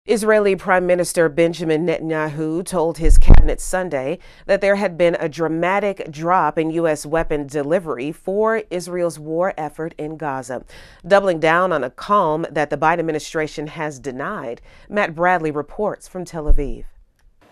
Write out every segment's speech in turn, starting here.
Israeli Prime Minister Benjamin Netanyahu told his cabinet Sunday that there had been a dramatic drop in U.S. weapon delivery for Israel's war effort in Gaza, doubling down on a calm that the Biden administration has denied. Matt Bradley reports from Tel Aviv.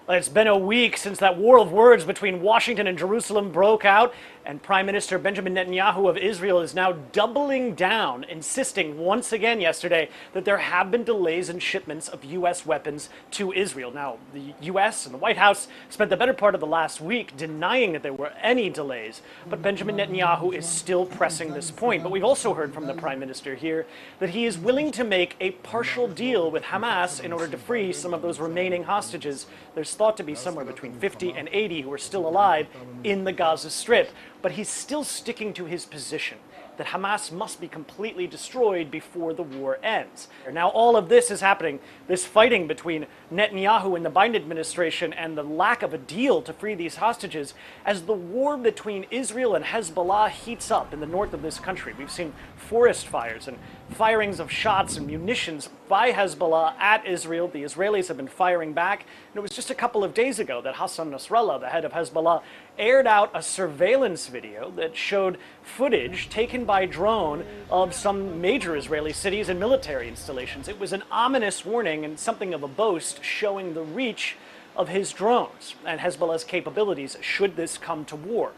It's been a week since that war of words between Washington and Jerusalem broke out, and Prime Minister Benjamin Netanyahu of Israel is now doubling down, insisting once again yesterday that there have been delays in shipments of U.S. weapons to Israel. Now, the U.S. and the White House spent the better part of the last week denying that there were any delays, but Benjamin Netanyahu is still pressing this point. But we've also heard from the Prime Minister here that he is willing to make a partial deal with Hamas in order to free some of those remaining hostages. There's thought to be somewhere between 50 and 80 who are still alive in the Gaza Strip. But he's still sticking to his position that Hamas must be completely destroyed before the war ends. Now, all of this is happening, this fighting between Netanyahu and the Biden administration and the lack of a deal to free these hostages, as the war between Israel and Hezbollah heats up in the north of this country. We've seen forest fires and firings of shots and munitions by Hezbollah at Israel. The Israelis have been firing back. And it was just a couple of days ago that Hassan Nasrallah, the head of Hezbollah, aired out a surveillance video that showed footage taken by drone of some major Israeli cities and military installations. It was an ominous warning and something of a boast, showing the reach of his drones and Hezbollah's capabilities should this come to war.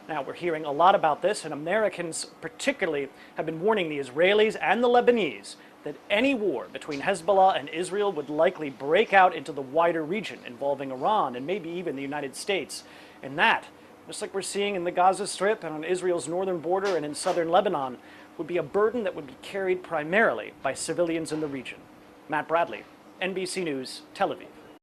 Now, we're hearing a lot about this, and Americans particularly have been warning the Israelis and the Lebanese that any war between Hezbollah and Israel would likely break out into the wider region involving Iran and maybe even the United States. And that, just like we're seeing in the Gaza Strip and on Israel's northern border and in southern Lebanon, would be a burden that would be carried primarily by civilians in the region. Matt Bradley, NBC News, Tel Aviv.